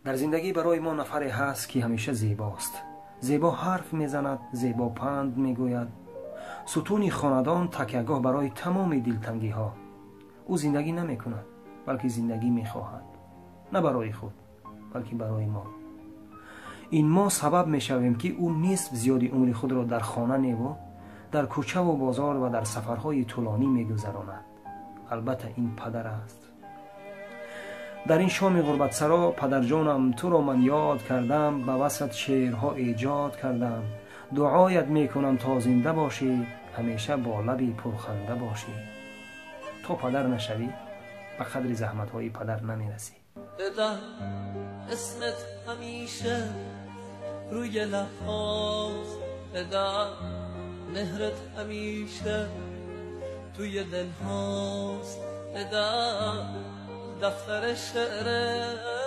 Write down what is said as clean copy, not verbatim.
در زندگی برای ما نفری هست که همیشه زیباست. زیبا حرف میزند، زیبا پند میگوید. ستون خاندان تکیهگاه برای تمام دلتنگی ها. او زندگی نمی کند بلکه زندگی می خواهد، نه برای خود بلکه برای ما. این ما سبب می شویم که او نصف زیادی عمر خود را در خانه نیو، در کوچه و بازار و در سفرهای طولانی می گذراند. البته این پدر است. در این شام غربت سرا پدر جانم تو را من یاد کردم، به وسط شعرها ایجاد کردم. دعایت می کنم تا زنده باشی، همیشه با لبی پرخنده باشی. تو پدر نشوی به قدر زحمت‌های پدر نمی‌رسی. بدم اسمت همیشه روی لب‌هاست، بدم مهرت همیشه توی دل‌هاست، بدم دفتر شعرت